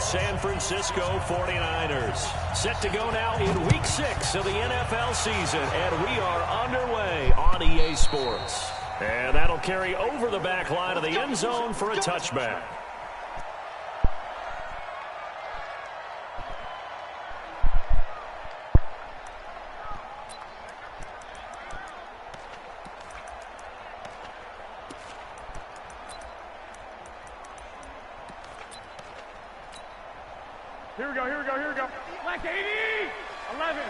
San Francisco 49ers. Set to go now in Week 6 of the NFL season, and we are underway on EA Sports. And that'll carry over the back line of the end zone for a touchback. Here we go. Black 80! 11.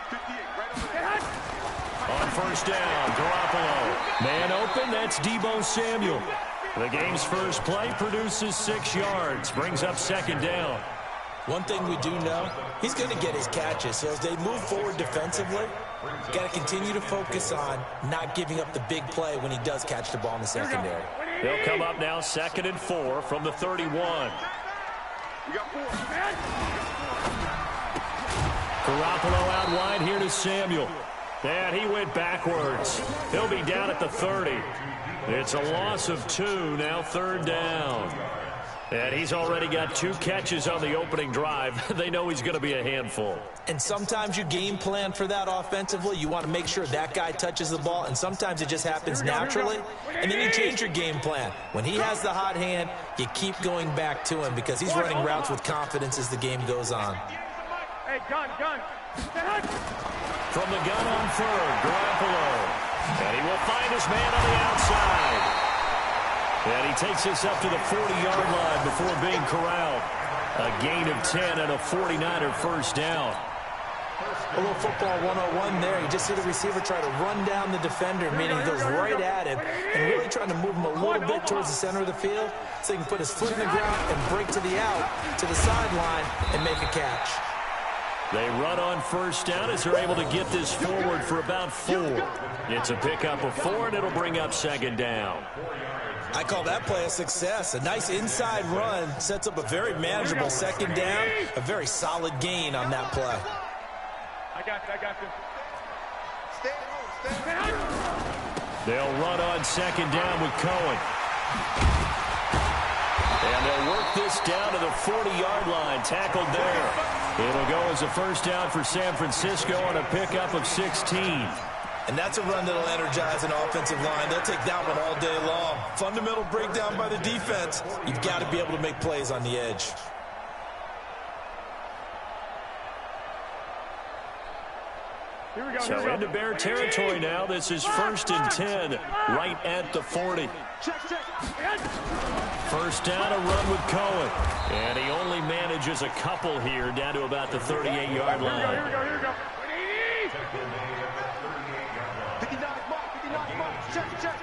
58, right over there. On first down, Garoppolo. Man open, that's Deebo Samuel. The game's first play produces 6 yards, brings up second down. One thing we do know, he's going to get his catches. So as they move forward defensively, got to continue to focus on not giving up the big play when he does catch the ball in the secondary. They'll come up now 2nd and 4 from the 31. We got 4. Garoppolo out wide here to Samuel. And he went backwards. He'll be down at the 30. It's a loss of 2, now 3rd down. And he's already got 2 catches on the opening drive. They know he's going to be a handful. And sometimes you game plan for that offensively. You want to make sure that guy touches the ball, and sometimes it just happens naturally. And then you change your game plan. When he has the hot hand, you keep going back to him because he's running routes with confidence as the game goes on. Hey, gun. From the gun on 3rd, Garoppolo. And he will find his man on the outside. And he takes this up to the 40-yard line before being corralled. A gain of 10 and a 49er first down. A little football 101 there. You just see the receiver try to run down the defender, meaning he goes right at him and really trying to move him a little bit towards the center of the field so he can put his foot in the ground and break to the out, to the sideline, and make a catch. They run on first down as they're able to get this forward for about 4. It's a pickup of 4, and it'll bring up second down. I call that play a success. A nice inside run sets up a very manageable second down, a very solid gain on that play. I got you. Stay home. They'll run on second down with Cohen. And they'll work this down to the 40-yard line, tackled there. It'll go as a first down for San Francisco on a pickup of 16. And that's a run that'll energize an offensive line. They'll take that one all day long. Fundamental breakdown by the defense. You've got to be able to make plays on the edge. Here we go. So into Bear territory now. This is 1st and 10, right at the 40. Check. First down, a run with Cohen. And he only manages a couple here, down to about the 38-yard line. Here we go. 59, mark. Check. 59.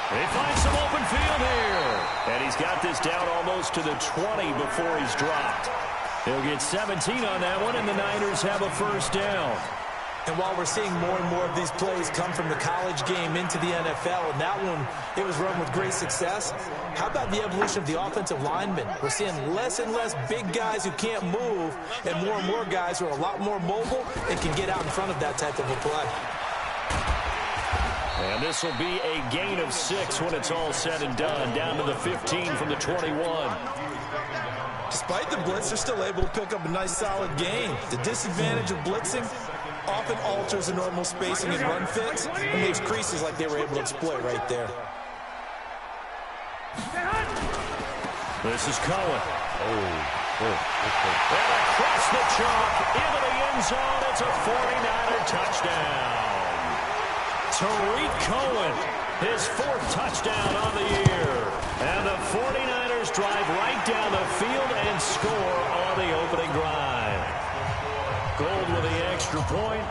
They find some open field here. And he's got this down almost to the 20 before he's dropped. He'll get 17 on that one, and the Niners have a first down. And while we're seeing more and more of these plays come from the college game into the NFL, and that one, it was run with great success, how about the evolution of the offensive linemen? We're seeing less and less big guys who can't move, and more guys who are a lot more mobile and can get out in front of that type of a play. And this will be a gain of 6 when it's all said and done, down to the 15 from the 21. Despite the blitz, they're still able to pick up a nice solid gain. The disadvantage of blitzing often alters the normal spacing and run fits and leaves creases like they were able to exploit right there. This is Cohen. And across the chalk into the end zone. It's a 49er touchdown. Tariq Cohen, his 4th touchdown on the year. And the 49ers drive right down the field and score on the opening drive. Gold with the extra point,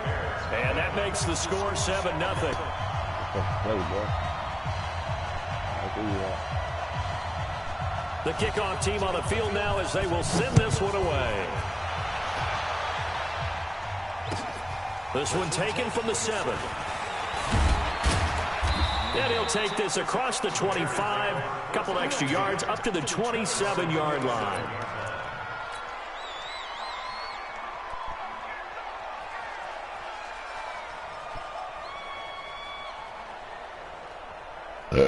and that makes the score 7-0. There we go. I'll do that. The kickoff team on the field now as they will send this one away. This one taken from the 7. And he'll take this across the 25, couple extra yards up to the 27-yard line. A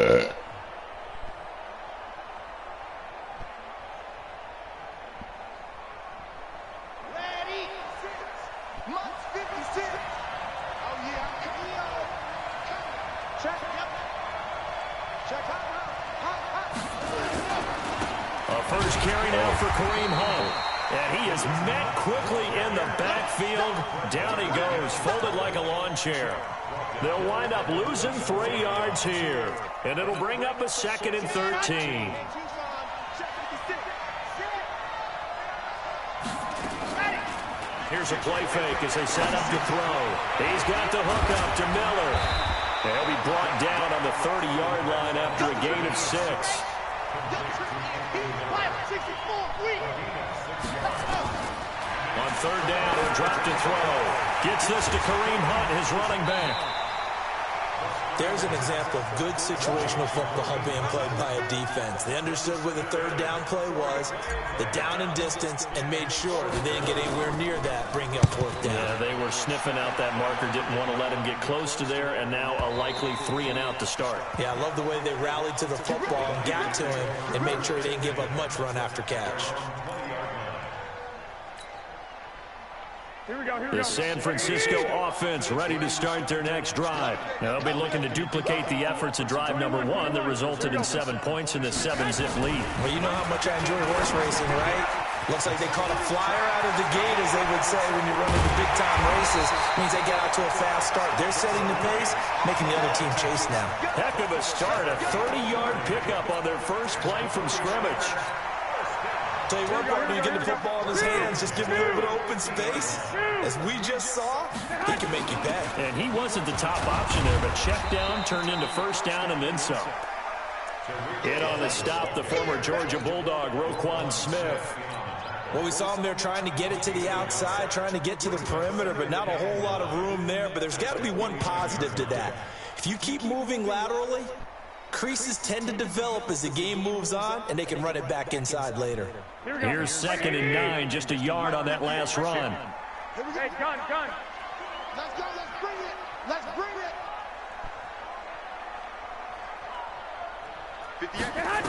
first carry now for Kareem Hunt. And he is met quickly in the backfield. Down he goes, folded like a lawn chair. They'll wind up losing 3 yards here. And it'll bring up a 2nd and 13. Here's a play fake as they set up to throw. He's got the hook up to Miller. They'll be brought down on the 30-yard line after a gain of 6. On 3rd down, he'll drop to throw. Gets this to Kareem Hunt, his running back. There's an example of good situational football being played by a defense. They understood where the 3rd down play was, the down and distance, and made sure that they didn't get anywhere near that, bringing up 4th down. Yeah, they were sniffing out that marker, didn't want to let him get close to there, and now a likely 3 and out to start. Yeah, I love the way they rallied to the football and got to him and made sure they didn't give up much run after catch. Here we go. The San Francisco offense ready to start their next drive. Now they'll be looking to duplicate the efforts of drive number 1 that resulted in 7 points in the 7-zip lead. Well, you know how much I enjoy horse racing, right? Looks like they caught a flyer out of the gate, as they would say when you're running the big-time races. Means they get out to a fast start. They're setting the pace, making the other team chase now. Heck of a start, a 30-yard pickup on their first play from scrimmage. Tell you what, partner, you get the football in his hands, just give him a little bit of open space. As we just saw, he can make you pay. And he wasn't the top option there, but check down turned into 1st down and then some. In on the stop, the former Georgia Bulldog, Roquan Smith. Well, we saw him there trying to get it to the outside, trying to get to the perimeter, but not a whole lot of room there. But there's got to be one positive to that. If you keep moving laterally, creases tend to develop as the game moves on, and they can run it back inside later. Here's 2nd and 9, just a yard on that last run. Hey, gun. Let's go. Let's bring it. Let's bring it. 58.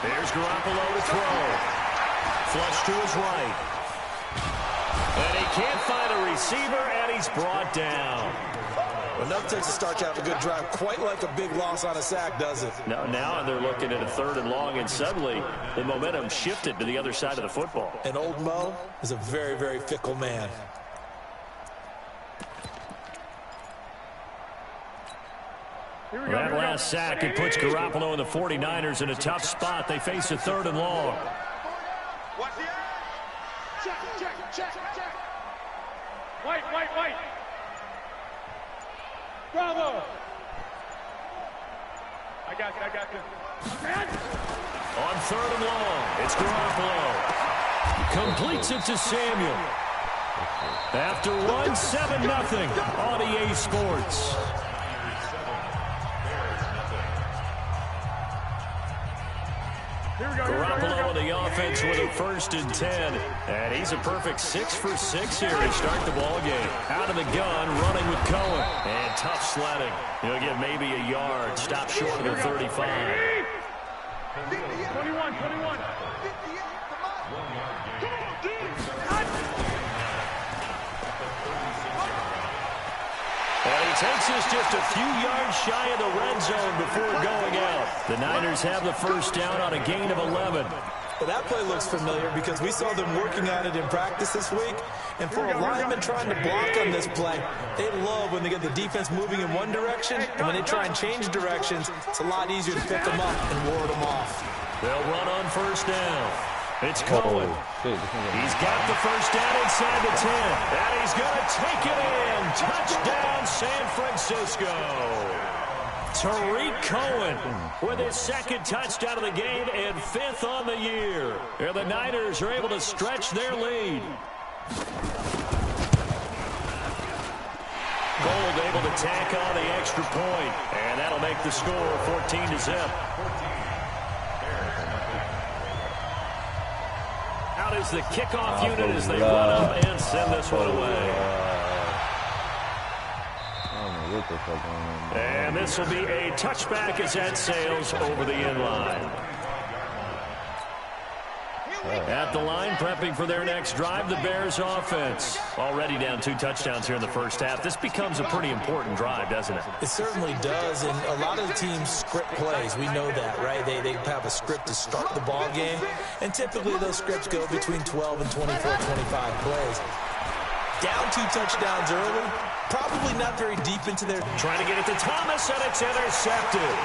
There's Garoppolo to throw. Flush to his right. And he can't find a receiver, and he's brought down. Enough to start to have a good drive, quite like a big loss on a sack, does it? Now they're looking at a 3rd and long, and suddenly the momentum shifted to the other side of the football. And old Mo is a very, very fickle man. That last sack, it puts Garoppolo and the 49ers in a tough spot. They face a 3rd and long. Watch the check. White. Bravo. I got you. On 3rd and long, it's Garoppolo. Completes it to Samuel. After 1-7-0 on EA Sports. Garoppolo on the offense with a 1st and 10. And he's a perfect 6 for 6 here to start the ball game. Out of the gun, running with Cohen. And tough sledding. He'll get maybe a yard. Stop short of the 35. 21. And he takes us just a few yards shy of the red zone before going out. The Niners have the 1st down on a gain of 11. Well, that play looks familiar because we saw them working on it in practice this week. And for a lineman trying to block on this play, they love when they get the defense moving in one direction. And when they try and change directions, it's a lot easier to pick them up and ward them off. They'll run on 1st down. It's Cohen. He's got the 1st down inside the 10. And he's going to take it in. Touchdown, San Francisco. Tariq Cohen with his 2nd touchdown of the game and 5th on the year. And the Niners are able to stretch their lead. Gold able to tack on the extra point. And that'll make the score 14-0. Out is the kickoff unit as they run up and send this one away. Oh, my What the fuck going on? And this will be a touchback as that sails over the end line. At the line, prepping for their next drive, the Bears offense. Already down 2 touchdowns here in the first half. This becomes a pretty important drive, doesn't it? It certainly does, and a lot of the teams script plays. We know that, right? They have a script to start the ball game, and typically those scripts go between 12 and 24, 25 plays. Down 2 touchdowns early, probably not very deep into their... Trying to get it to Thomas, and it's intercepted.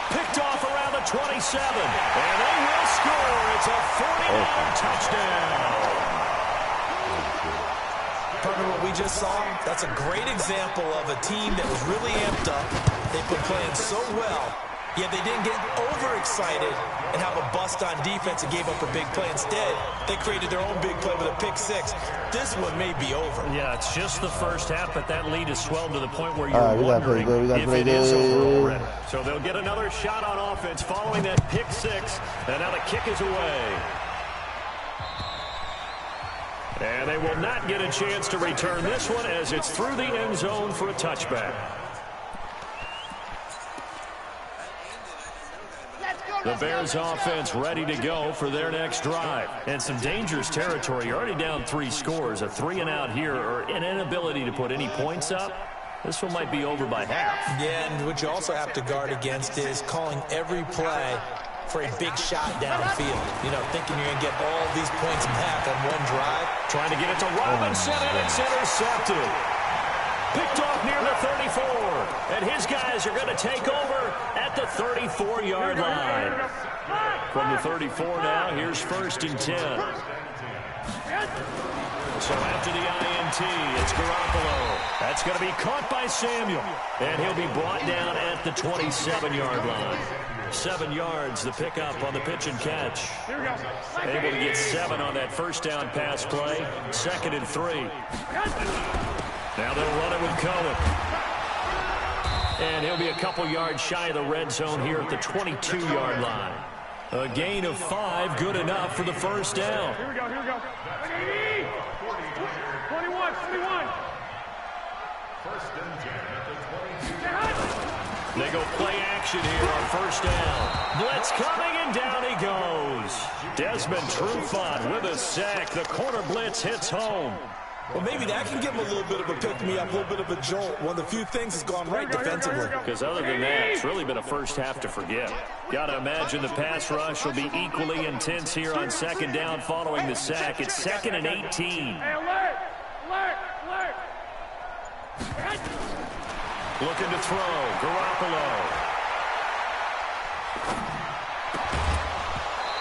Picked off around the 27, and they will score. It's a 49 touchdown. Partner, what we just saw, that's a great example of a team that was really amped up. They've been playing so well, yet they didn't get overexcited and have a bust on defense and gave up a big play. Instead, they created their own big play with a pick 6. This one may be over. Yeah, it's just the first half, but that lead has swelled to the point where you're wondering if it is over already. So they'll get another shot on offense following that pick 6, and now the kick is away. And they will not get a chance to return this one as it's through the end zone for a touchback. The Bears offense ready to go for their next drive. And some dangerous territory. You're already down 3 scores. A 3-and-out here or an inability to put any points up. This one might be over by half. Yeah, and what you also have to guard against is calling every play for a big shot downfield. You know, thinking you're going to get all these points back on one drive. Trying to get it to Robinson, and it's intercepted. Picked off near the 34, and his guys are going to take over at the 34-yard line. From the 34 now, here's 1st and 10. So after the INT, it's Garoppolo. That's going to be caught by Samuel, and he'll be brought down at the 27-yard line. 7 yards, the pickup on the pitch and catch. Able to get 7 on that first down pass play. 2nd and 3. Now they'll run it with Cohen. And he'll be a couple yards shy of the red zone here at the 22-yard line. A gain of 5, good enough for the first down. Here we go, here we go. 21, 21. They go play action here on first down. Blitz coming, and down he goes. Desmond Trufant with a sack. The corner blitz hits home. Well, maybe that can give him a little bit of a pick-me-up, a little bit of a jolt. One of the few things that's gone right defensively. Because other than that, it's really been a first half to forget. Got to imagine the pass rush will be equally intense here on 2nd down following the sack. It's 2nd and 18. Hey, alert! Alert! Alert! Looking to throw. Garoppolo.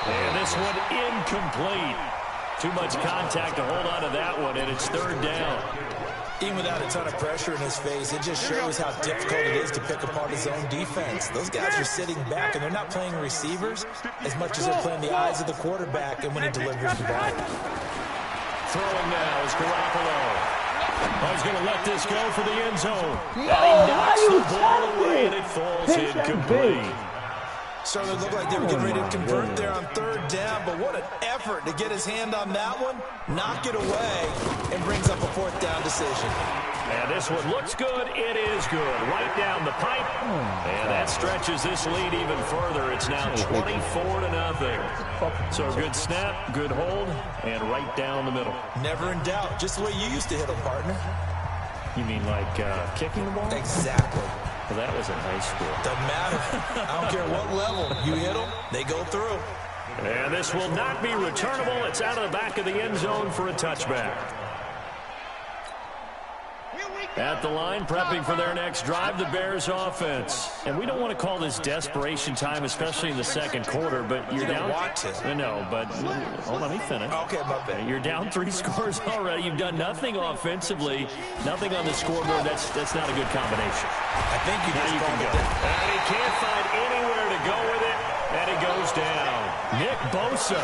And this one incomplete. Too much contact to hold on to that one, and it's 3rd down. Even without a ton of pressure in his face, it just shows how difficult it is to pick apart his own defense. Those guys are sitting back, and they're not playing receivers as much as they're playing the eyes of the quarterback and when he delivers the ball. Throwing now is Garoppolo. He's going to let this go for the end zone. And he knocks the ball away, and it falls incomplete. Certainly looked like they were getting ready to convert there on 3rd down, but what an effort to get his hand on that one, knock it away, and brings up a 4th down decision. And this one looks good. It is good. Right down the pipe. And that stretches this lead even further. It's now 24-0. So good snap, good hold, and right down the middle. Never in doubt. Just the way you used to hit them, partner. You mean like kicking the ball? Exactly. Well, that was in high school. Doesn't matter. I don't care what level. You hit them, they go through. And this will not be returnable. It's out of the back of the end zone for a touchback. At the line, prepping for their next drive, the Bears offense. And we don't want to call this desperation time, especially in the 2nd quarter, but you're down. You don't want to. No, but hold on, let me finish. Okay, my bad. You're down 3 scores already. You've done nothing offensively, nothing on the scoreboard. That's not a good combination. I think you just called it down. And he can't find anywhere to go with it, and he goes down. Nick Bosa,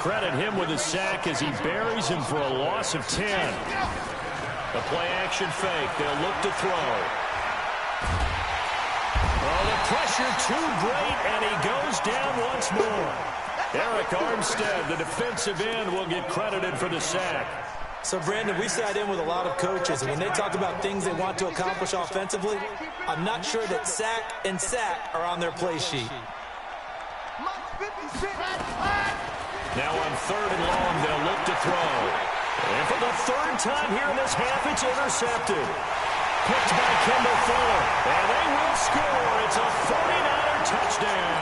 credit him with a sack as he buries him for a loss of 10. The play-action fake. They'll look to throw. Oh, the pressure too great, and he goes down once more. Eric Armstead, the defensive end, will get credited for the sack. So, Brandon, we sat in with a lot of coaches, and when they talk about things they want to accomplish offensively, I'm not sure that sack and sack are on their play sheet. Now on 3rd and long, they'll look to throw. And for the 3rd time here in this half, it's intercepted. Picked by Kendall Fuller. And they will score. It's a 49er touchdown.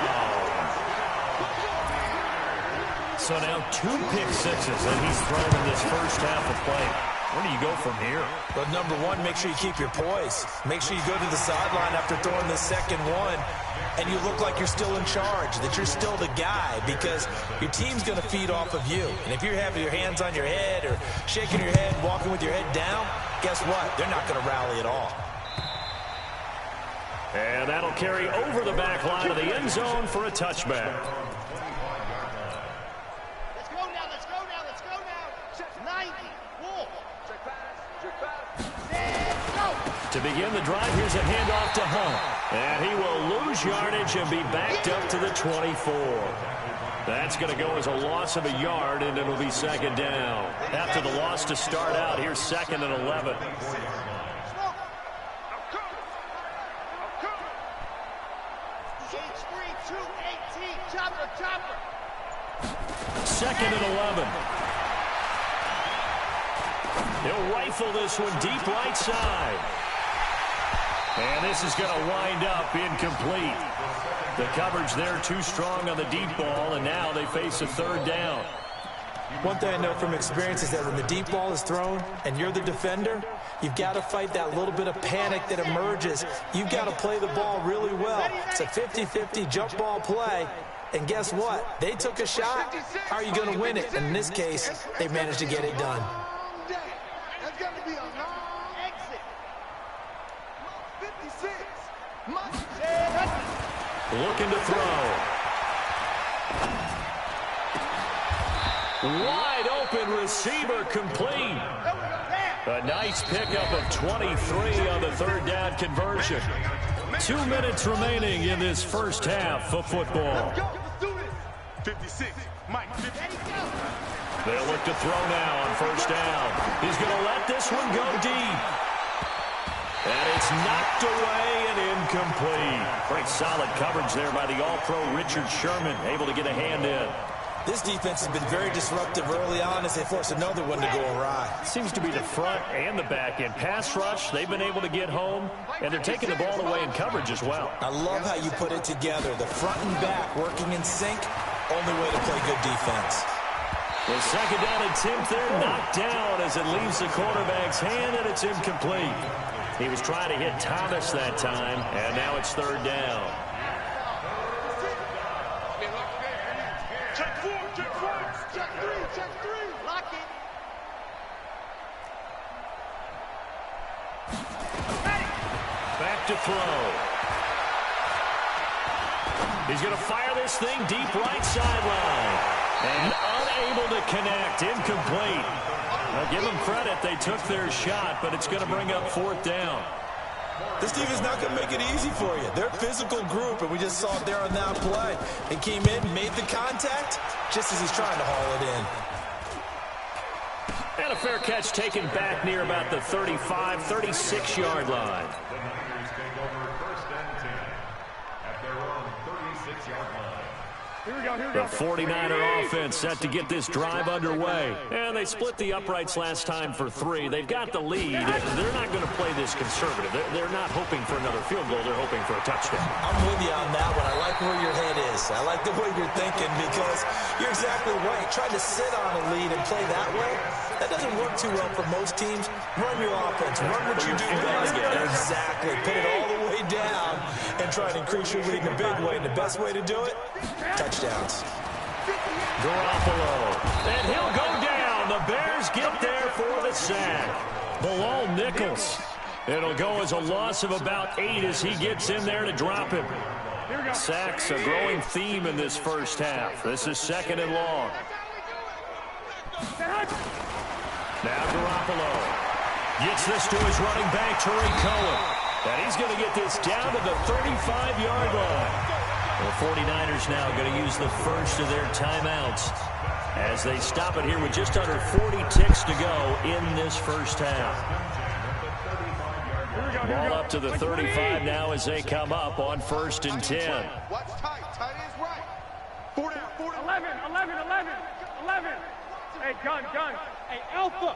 So now 2 pick sixes that he's thrown in this first half of play. Where do you go from here? Well, number one, make sure you keep your poise. Make sure you go to the sideline after throwing the second one, and you look like you're still in charge, that you're still the guy, because your team's going to feed off of you. And if you're having your hands on your head or shaking your head, walking with your head down, guess what? They're not going to rally at all. And that'll carry over the back line of the end zone for a touchback. To begin the drive, here's a handoff to Hunt. And he will lose yardage and be backed up to the 24. That's going to go as a loss of a yard, and it'll be 2nd down. After the loss to start out, here's 2nd and 11. 2nd and 11. He'll rifle this one deep right side. And this is going to wind up incomplete. The coverage there too strong on the deep ball, and now they face a 3rd down. One thing I know from experience is that when the deep ball is thrown and you're the defender, you've got to fight that little bit of panic that emerges. You've got to play the ball really well. It's a 50-50 jump ball play. And guess what? They took a shot. How are you going to win it? And in this case, they managed to get it done. That's going to be a long exit. 56. Looking to throw. Wide open receiver complete. A nice pickup of 23 on the 3rd down conversion. 2 minutes remaining in this first half of football. 56. Mike. They'll look to throw now on 1st down. He's going to let this one go deep. And it's knocked away and incomplete. Great solid coverage there by the All-Pro Richard Sherman, able to get a hand in. This defense has been very disruptive early on as they force another one to go awry. Seems to be the front and the back end. Pass rush, they've been able to get home, and they're taking the ball away in coverage as well. I love how you put it together. The front and back working in sync, only way to play good defense. The 2nd down attempt there knocked down as it leaves the quarterback's hand, and it's incomplete. He was trying to hit Thomas that time, and now it's 3rd down. Check 4, check 4. Check 3. Lock it. Back to throw. He's going to fire this thing deep right sideline. And unable to connect. Incomplete. Now give them credit. They took their shot, but it's going to bring up 4th down. This team is not going to make it easy for you. They're a physical group, and we just saw it there on that play. He came in, made the contact, just as he's trying to haul it in. And a fair catch taken back near about the 35, 36-yard line. Here we go. The 49er offense set to get this drive underway. And they split the uprights last time for 3. They've got the lead. They're not going to play this conservative. They're not hoping for another field goal. They're hoping for a touchdown. I'm with you on that one. I like where your head is. I like the way you're thinking because you're exactly right. Trying to sit on a lead and play that way, that doesn't work too well for most teams. Run your offense. Run what you do best. Exactly. Put it all the way down and try and increase your lead in a big way. And the best way to do it, touchdowns. Garoppolo. And he'll go down. The Bears get there for the sack. Below Nichols. It'll go as a loss of about 8 as he gets in there to drop him. Sacks a growing theme in this first half. This is 2nd and long. Now Garoppolo gets this to his running back, Tariq Cohen. And he's going to get this down to the 35-yard line. The 49ers now going to use the first of their timeouts. as they stop it here with just under 40 ticks to go in this first half. Ball up to the 35 now as they come up on 1st and 10. Watch tight. Tight is right. 4 down, 4 down. 11. Hey, gun. Hey, Alpha.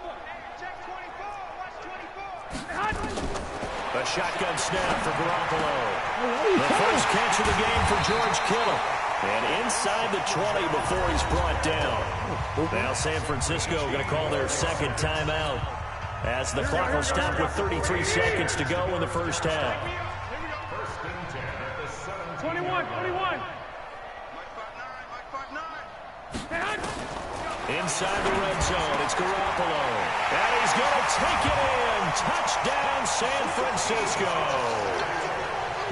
Check 24. Watch 24. A shotgun snap for Garoppolo. The first catch of the game for George Kittle. And inside the 20 before he's brought down. Now San Francisco going to call their second timeout as the clock will stop with 33 seconds to go in the first half. 21. Mike 5'9". Inside the red zone, it's Garoppolo. And he's going to take it in. Touchdown, San Francisco.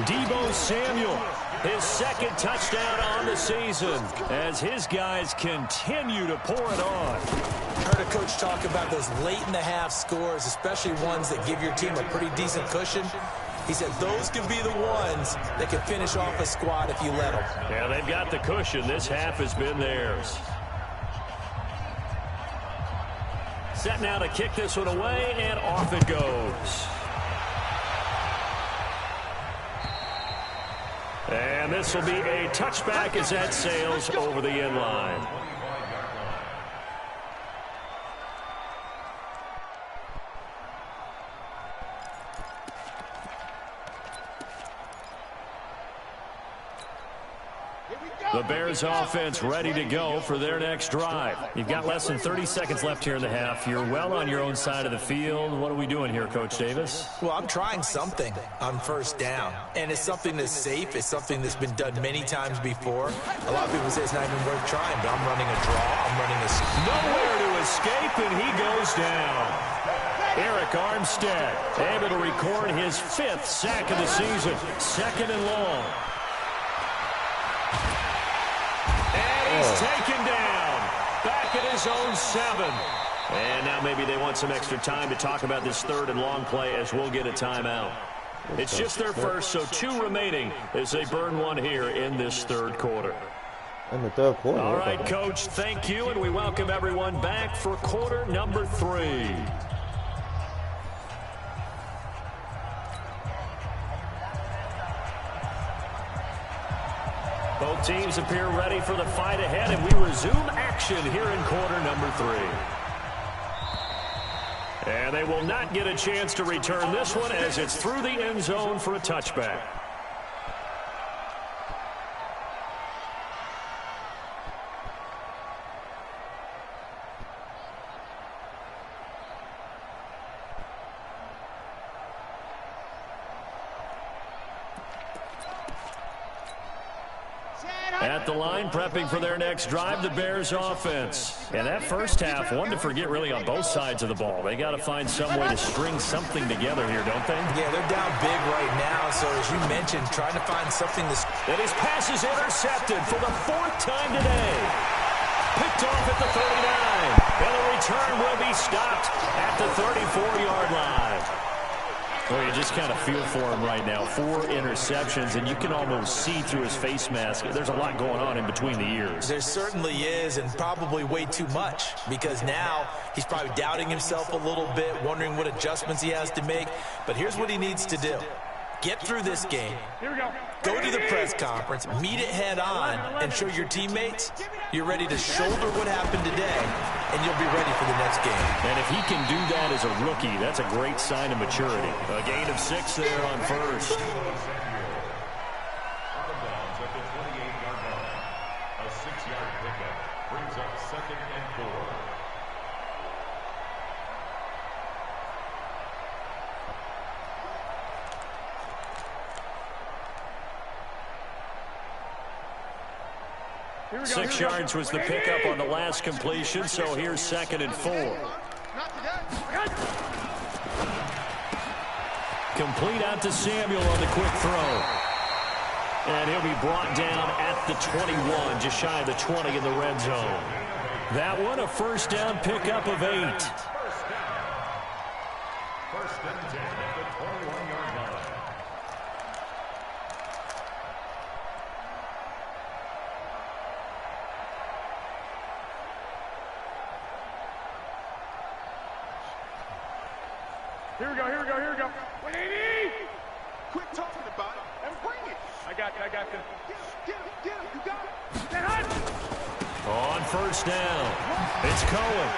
Deebo Samuel, his second touchdown on the season as his guys continue to pour it on. Heard a coach talk about those late-in-the-half scores, especially ones that give your team a pretty decent cushion. He said those can be the ones that can finish off a squad if you let them. Yeah, they've got the cushion. This half has been theirs. Set now to kick this one away, and off it goes. And this will be a touchback as that sails over the end line. The Bears offense ready to go for their next drive. You've got less than 30 seconds left here in the half. You're well on your own side of the field. What are we doing here, Coach Davis? Well, I'm trying something on 1st down, and it's something that's safe. It's something that's been done many times before. A lot of people say it's not even worth trying, but I'm running a draw. I'm running a... Nowhere to escape, and he goes down. Eric Armstead able to record his 5th sack of the season. 2nd and long. He's taken down, back at his own 7. And now maybe they want some extra time to talk about this 3rd and long play as we'll get a timeout. It's just their first, so 2 remaining as they burn one here in this 3rd quarter. In the 3rd quarter. All right, Coach, thank you, and we welcome everyone back for quarter number 3. Both teams appear ready for the fight ahead, and we resume action here in quarter number 3. And they will not get a chance to return this one as it's through the end zone for a touchback. At the line, prepping for their next drive, the Bears offense. And that first half, one to forget really on both sides of the ball. They got to find some way to string something together here, don't they? Yeah, they're down big right now, so as you mentioned, trying to find something to... And his pass is intercepted for the 4th time today. Picked off at the 39. And the return will be stopped at the 34-yard line. Well, you just kind of feel for him right now. 4 interceptions, and you can almost see through his face mask. There's a lot going on in between the ears. There certainly is, and probably way too much, because now he's probably doubting himself a little bit, wondering what adjustments he has to make. But here's what he needs to do. Get through this game, go to the press conference, meet it head on, and show your teammates you're ready to shoulder what happened today, and you'll be ready for the next game. And if he can do that as a rookie, that's a great sign of maturity. A gain of 6 there on 1st. A 6-yard pickup brings up 2nd and 4. Go, 6 yards was the pickup on the last completion, so here's 2nd and 4. Complete out to Samuel on the quick throw. And he'll be brought down at the 21, just shy of the 20 in the red zone. That one, a 1st down pickup of 8. 1st and 10 at the 21-yard line. Here we go, here we go, here we go. 180! Quit talking about it and bring it. I got you, I got you. Get him, you got it. Get hot! On first down, it's Cohen.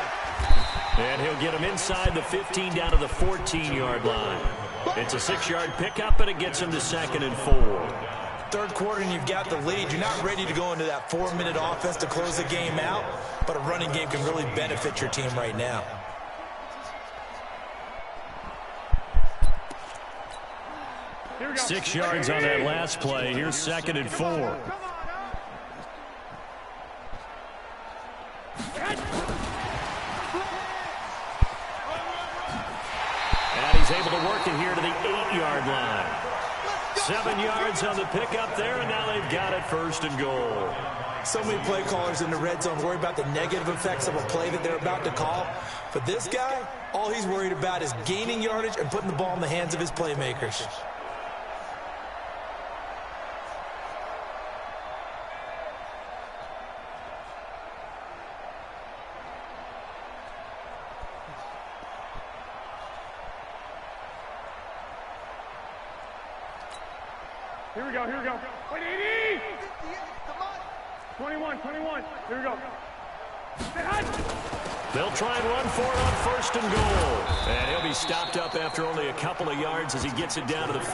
And he'll get him inside the 15 down to the 14-yard line. It's a 6-yard pickup, and it gets him to 2nd and 4. Third quarter and you've got the lead. You're not ready to go into that 4-minute offense to close the game out, but a running game can really benefit your team right now. Here we go. 6 yards on that last play. Here's 2nd and 4. And he's able to work it here to the 8-yard line. 7 yards on the pickup there, and now they've got it 1st and goal. So many play callers in the red zone worry about the negative effects of a play that they're about to call. But this guy, all he's worried about is gaining yardage and putting the ball in the hands of his playmakers. Here we go, here we go. 180! 21, 21. Here we go. Get hot! They'll try and run for it on 1st and goal. And he'll be stopped up after only a couple of yards as he gets it down to the 5.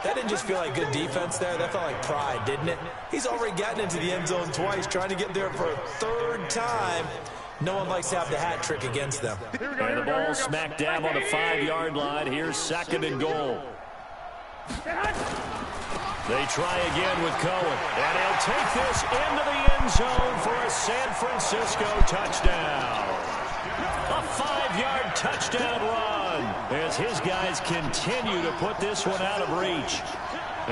That didn't just feel like good defense there. That felt like pride, didn't it? He's already gotten into the end zone twice, trying to get there for a 3rd time. No one likes to have the hat trick against them. And the ball smack dab on the 5-yard line. Here's 2nd and goal. They try again with Cohen, and he'll take this into the end zone for a San Francisco touchdown. A 5-yard touchdown run as his guys continue to put this one out of reach.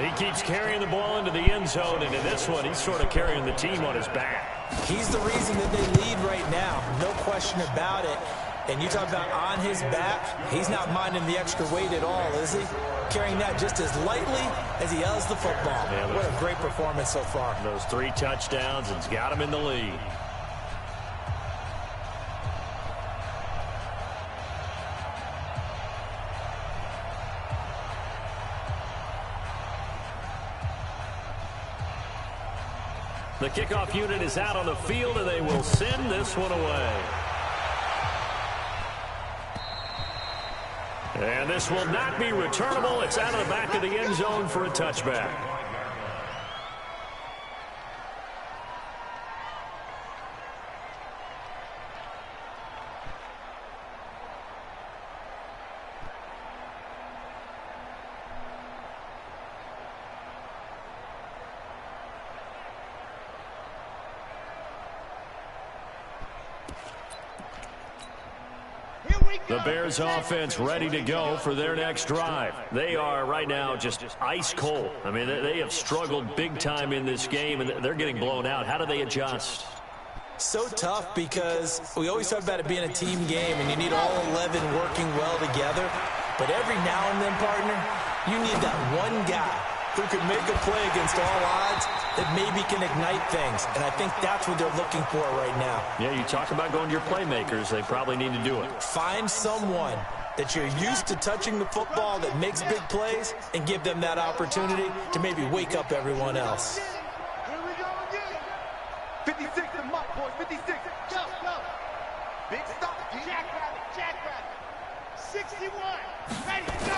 He keeps carrying the ball into the end zone, and in this one, he's sort of carrying the team on his back. He's the reason that they lead right now, no question about it. And you talk about on his back, he's not minding the extra weight at all, is he? Carrying that just as lightly as he does the football. Yeah, what a great performance so far. Those 3 touchdowns, it's got him in the lead. The kickoff unit is out on the field, and they will send this one away. And this will not be returnable. It's out of the back of the end zone for a touchback. The Bears offense ready to go for their next drive. They are right now just ice cold. I mean, they have struggled big time in this game, and they're getting blown out. How do they adjust? So tough because we always talk about it being a team game, and you need all 11 working well together. But every now and then, partner, you need that one guy who can make a play against all odds that maybe can ignite things. And I think that's what they're looking for right now. Yeah, you talk about going to your playmakers. They probably need to do it. Find someone that you're used to touching the football that makes big plays and give them that opportunity to maybe wake up everyone else. Here we go again. 56 to Mott, boys. 56. Go, go. Big stop. Jackrabbit, jackrabbit. 61. Ready, go.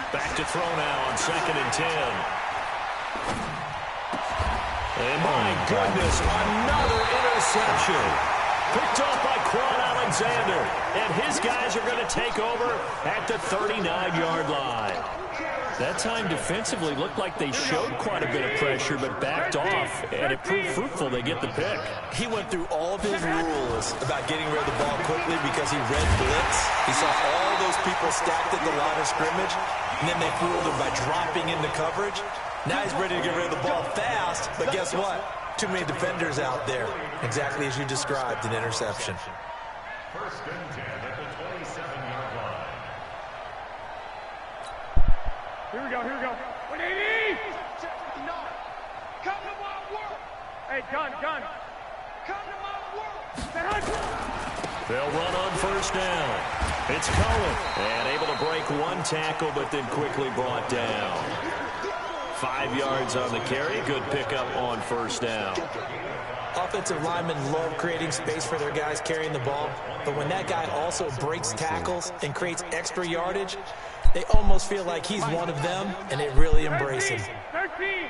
Back to throw now on 2nd and 10. And my goodness, another interception. Picked off by Quan Alexander. And his guys are going to take over at the 39-yard line. That time defensively looked like they showed quite a bit of pressure but backed off, and it proved fruitful. They get the pick. He went through all of his rules about getting rid of the ball quickly because he read blitz. He saw all those people stacked at the line of scrimmage, and then they fooled him by dropping into coverage. Now he's ready to get rid of the ball fast, but guess what? Too many defenders out there. Exactly as you described, an interception. 1st and 10 at the 27-yard line. Here we go, here we go. 180! Come to my work. Hey, gun. Come to my work. Get hot! They'll run on first down. It's Cohen. And able to break one tackle, but then quickly brought down. 5 yards on the carry. Good pickup on first down. Offensive linemen love creating space for their guys carrying the ball, but when that guy also breaks tackles and creates extra yardage, they almost feel like he's one of them, and they really embrace him. 13.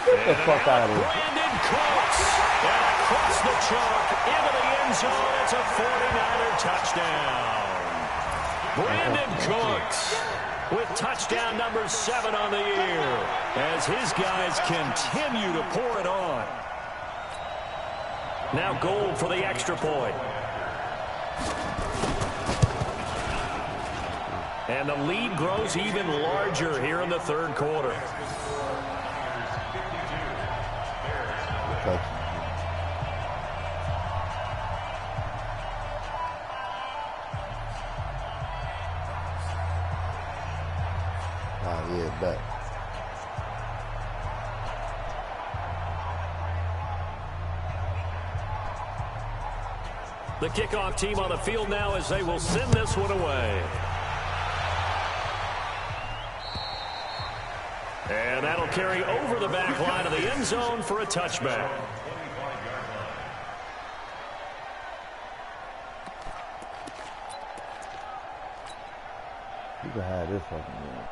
Get the fuck out of here. Brandon Cooks. And across the chalk into the end zone. It's a 49er touchdown. Brandon Cooks with touchdown number 7 on the year as his guys continue to pour it on. Now Gold for the extra point. And the lead grows even larger here in the third quarter. Yeah, bet. The kickoff team on the field now as they will send this one away. And that'll carry over the back line of the end zone for a touchback. You can have this fucking game.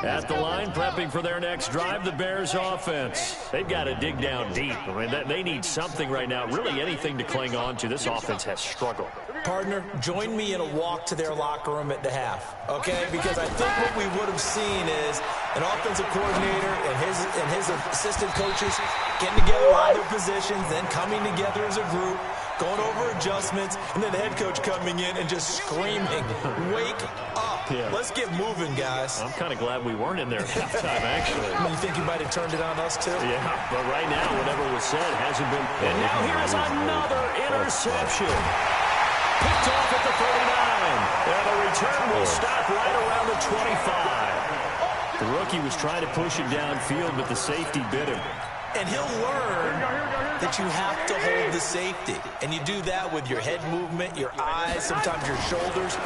At the line, prepping for their next drive, the Bears offense. They've got to dig down deep. I mean, they need something right now, really anything to cling on to. This offense has struggled. Partner, join me in a walk to their locker room at the half, okay? Because I think what we would have seen is an offensive coordinator and his assistant coaches getting together on their positions, then coming together as a group, going over adjustments, and then the head coach coming in and just screaming, wake up. Yeah. Let's get moving, guys. I'm kind of glad we weren't in there at halftime, actually. You think you might have turned it on us, too? Yeah, but right now, whatever was said hasn't been. And now here's another interception. Picked off at the 39. And the return will stop right around the 25. The rookie was trying to push it downfield, but the safety bit him. And he'll learn that you have to hold the safety. And you do that with your head movement, your eyes, sometimes your shoulders.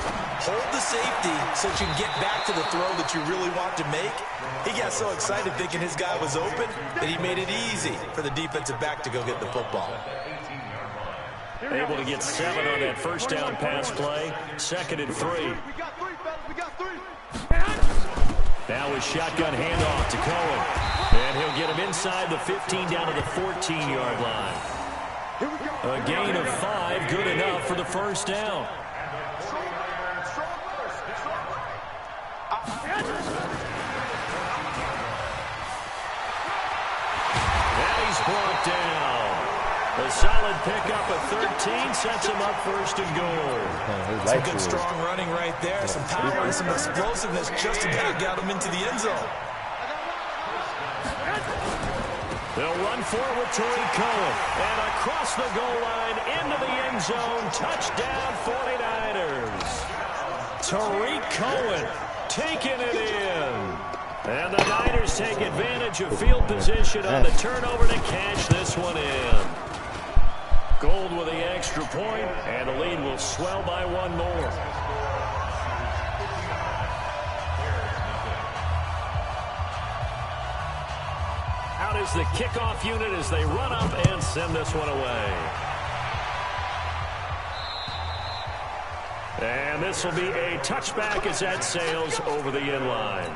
Hold the safety so that you can get back to the throw that you really want to make. He got so excited thinking his guy was open that he made it easy for the defensive back to go get the football. Able to get 7 on that first down pass play. 2nd and 3. We got 3, fellas. We got 3. Now a shotgun handoff to Cohen. And he'll get him inside the 15 down to the 14-yard line. A gain of 5, good enough for the first down. And he's brought down. A solid pickup of 13 sets him up 1st and goal. Some good strong running right there. Some power and some explosiveness just about got him into the end zone. They'll run forward to Cohen. And across the goal line into the end zone. Touchdown 49ers. Tariq Cohen taking it in. And the Niners take advantage of field position on the turnover to cash this one in. Gold with the extra point, and the lead will swell by 1 more. Out is the kickoff unit as they run up and send this one away. And this will be a touchback as that sails over the end line.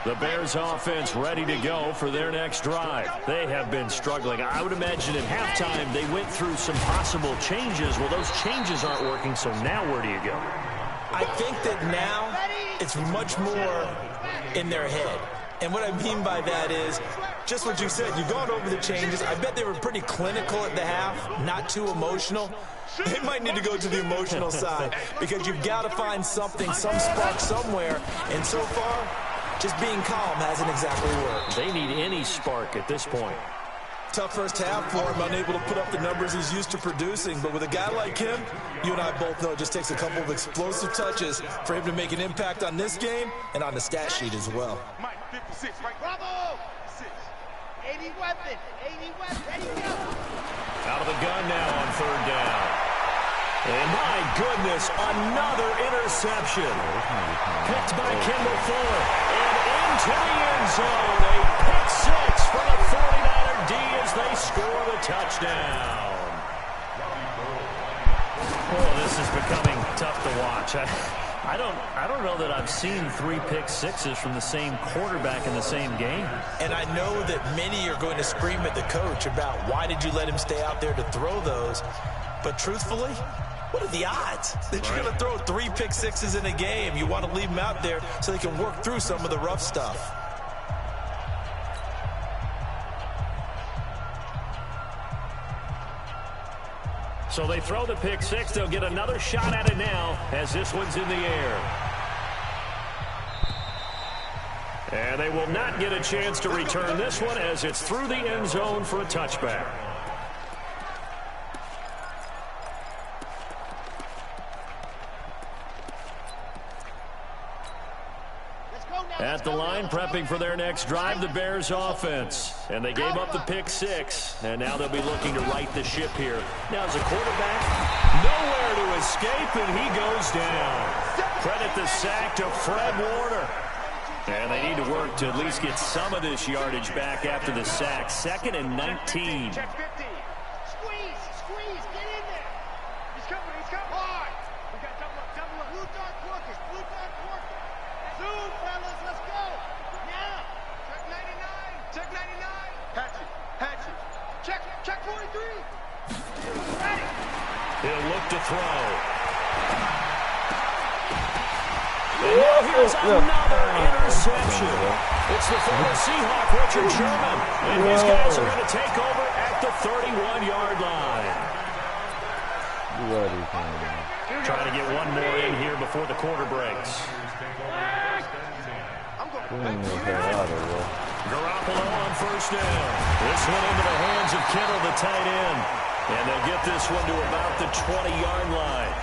The Bears offense ready to go for their next drive. They have been struggling. I would imagine at halftime they went through some possible changes. Well, those changes aren't working, so now where do you go? I think that now it's much more in their head. And what I mean by that is just what you said. You've gone over the changes. I bet they were pretty clinical at the half, not too emotional. They might need to go to the emotional side because you've got to find something, some spark somewhere. And so far, just being calm hasn't exactly worked. They need any spark at this point. Tough first half for him, unable to put up the numbers he's used to producing. But with a guy like him, you and I both know it just takes a couple of explosive touches for him to make an impact on this game and on the stat sheet as well. Mike, 56, right? Bravo! 56. 80 weapon. 80 weapon. Ready, go. Out of the gun now on third down. And my goodness, another interception. Picked by Kendall Fuller. And into the end zone. A pick six for the 49er D as they score the touchdown. Oh, this is becoming tough to watch. I don't know that I've seen 3 pick sixes from the same quarterback in the same game. And I know that many are going to scream at the coach about why did you let him stay out there to throw those. But truthfully, what are the odds that you're going to throw 3 pick sixes in a game? You want to leave them out there so they can work through some of the rough stuff. So they throw the pick six. They'll get another shot at it now as this one's in the air. And they will not get a chance to return this one as it's through the end zone for a touchback. At the line, prepping for their next drive, the Bears offense. And they gave up the pick six, and now they'll be looking to right the ship here. Now, as a quarterback, nowhere to escape, and he goes down. Credit the sack to Fred Warner. And they need to work to at least get some of this yardage back after the sack. 2nd and 19. Check 50. Squeeze, get in there. He's coming hard. We got double up. Blue dark workers. Zoom, fellas, let's go. Now. Check 99. Hatchet. Check 43. Ready. He'll look to throw. And now here's another interception. It's the former Seahawk, Richard Sherman. And his guys are going to take over at the 31-yard line. Trying to get one more in here before the quarter breaks. Garoppolo on first down. This one into the hands of Kittle, the tight end. And they'll get this one to about the 20-yard line.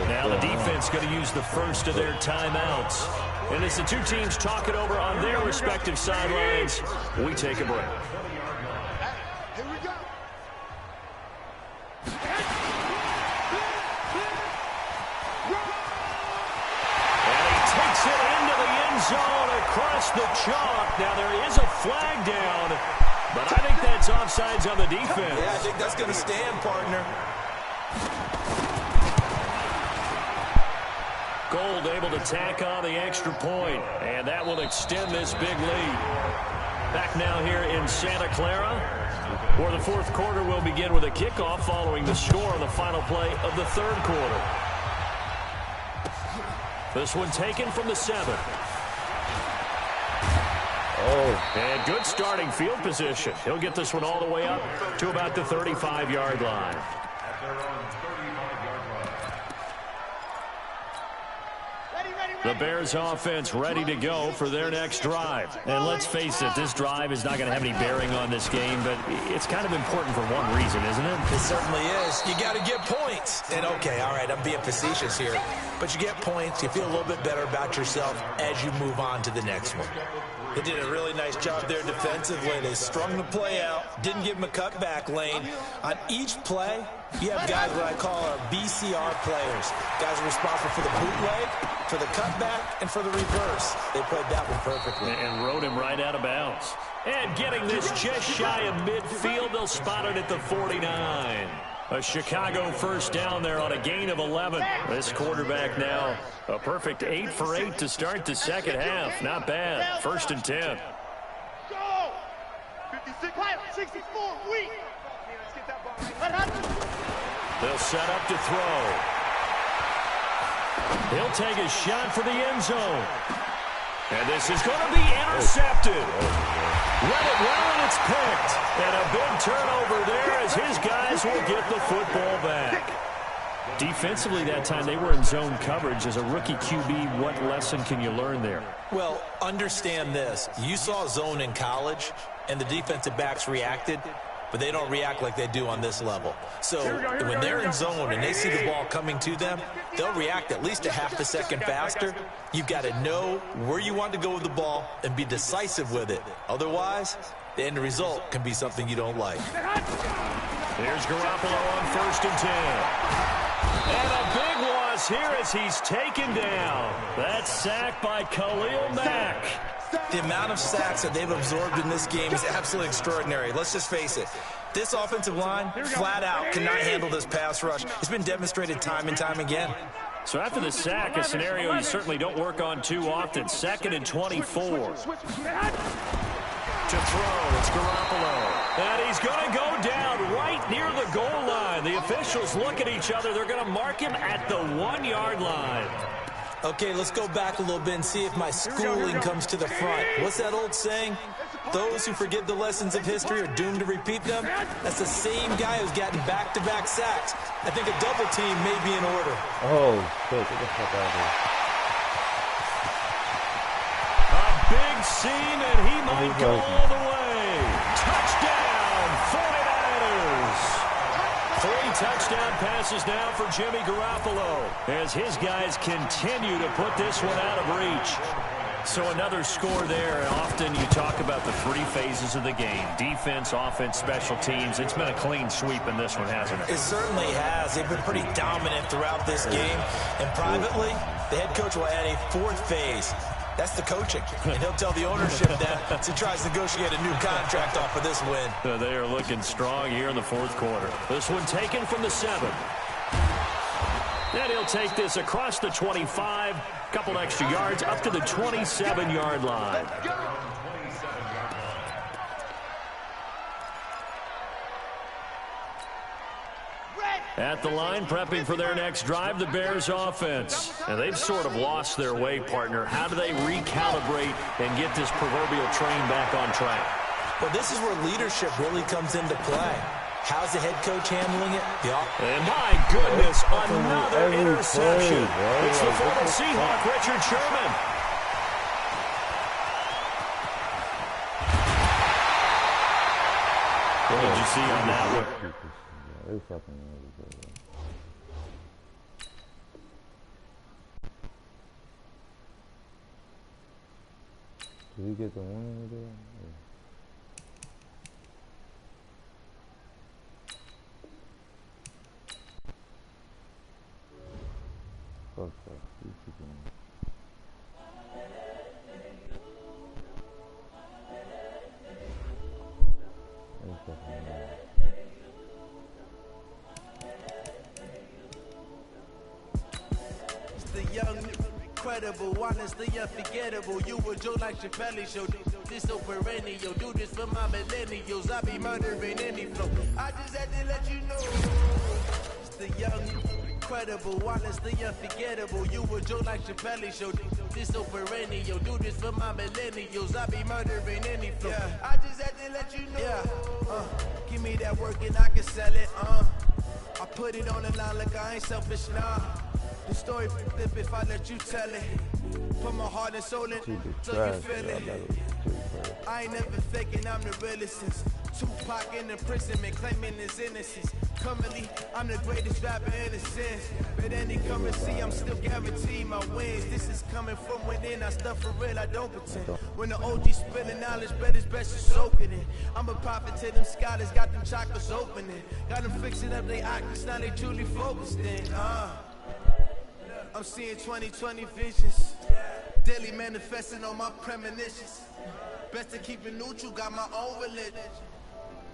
Now the defense going to use the first of their timeouts. And as the two teams talk it over on their respective sidelines, we take a break. Here we go. And he takes it into the end zone across the chalk. Now there is a flag down, but I think that's offsides on the defense. Yeah, I think that's going to stand, partner. Gold able to tack on the extra point, and that will extend this big lead. Back now here in Santa Clara, where the fourth quarter will begin with a kickoff following the score on the final play of the third quarter. This one taken from the 7. And good starting field position. He'll get this one all the way up to about the 35-yard line. The Bears offense ready to go for their next drive. And let's face it, this drive is not going to have any bearing on this game, but it's kind of important for one reason, isn't it? It certainly is. You got to get points. And okay, all right, I'm being facetious here. But you get points, you feel a little bit better about yourself as you move on to the next one. They did a really nice job there defensively. They strung the play out, didn't give him a cutback lane. On each play, you have guys what I call our BCR players. Guys are responsible for the bootleg, for the cutback, and for the reverse. They played that one perfectly. And rode him right out of bounds. And getting this just shy of midfield, they'll spot it at the 49. A Chicago first down there on a gain of 11. This quarterback now a perfect 8 for 8 to start the second half. Not bad. 1st and 10. Go! 56, 64, weak. Let's get that ball right. They'll set up to throw. He'll take a shot for the end zone. And this is going to be intercepted. Read it well, and it's picked. And a big turnover there as his guys will get the football back. Defensively that time, they were in zone coverage. As a rookie QB, what lesson can you learn there? Well, understand this. You saw zone in college, and the defensive backs reacted, but they don't react like they do on this level. So when they're in zone and they see the ball coming to them, they'll react at least a half a second faster. You've got to know where you want to go with the ball and be decisive with it. Otherwise, the end result can be something you don't like. Here's Garoppolo on 1st and 10. And a big loss here as he's taken down. That sack by Khalil Mack. The amount of sacks that they've absorbed in this game is absolutely extraordinary. Let's just face it. This offensive line, flat out, cannot handle this pass rush. It's been demonstrated time and time again. So after the sack, a scenario you certainly don't work on too often. 2nd and 24. To throw, it's Garoppolo. And he's going to go down right near the goal line. The officials look at each other. They're going to mark him at the 1-yard line. Okay, let's go back a little bit and see if my schooling comes to the front. What's that old saying? Those who forget the lessons of history are doomed to repeat them. That's the same guy who's gotten back-to-back sacks. I think a double team may be in order. Oh, shit. Get the fuck out of here. A big seam, and he might go all the way. Touchdown, 49ers. 3 touchdown passes now for Jimmy Garoppolo as his guys continue to put this one out of reach. So another score there. Often you talk about the 3 phases of the game: defense, offense, special teams. It's been a clean sweep in this one, hasn't it? It certainly has. They've been pretty dominant throughout this game. And privately, the head coach will add a 4th phase. That's the coaching. And he'll tell the ownership that as he tries to negotiate a new contract off of this win. They are looking strong here in the 4th quarter. This one taken from the 7. And he'll take this across the 25, couple extra yards, up to the 27-yard line. At the line, prepping for their next drive, the Bears offense. And they've sort of lost their way, partner. How do they recalibrate and get this proverbial train back on track? Well, this is where leadership really comes into play. How's the head coach handling it? And my goodness, another interception. It's the former Seahawk, Richard Sherman. What did you see on that one? Did we get the win there? Yeah. Fuck that. You keep going. It's the young, incredible, honestly unforgettable. You a Joe like Chappelle show. This so perennial. Do this for my millennials. I be murdering any flow. I just had to let you know. It's the young, incredible, honestly unforgettable. You a Joe like Chappelle show. This so perennial. Do this for my millennials. I be murdering any flow. Yeah. I just had to let you know. Yeah. Give me that work and I can sell it. I put it on the line like I ain't selfish, nah. The story flip if I let you tell it. Put my heart and soul in so you feel it. I ain't never faking, I'm the realest since Tupac in imprisonment, claiming his innocence. Currently, I'm the greatest rapper in a sense. But any currency, I'm still guaranteed my wins. This is coming from within, I stuff for real, I don't pretend. When the OG spilling knowledge, bet it's best to soak it in. I'm a prophet to them scholars, got them chakras opening. Got them fixing up their octaves, now they truly focused in. I'm seeing 2020 visions. Daily manifesting on my premonitions. Best to keep it neutral, got my own religion.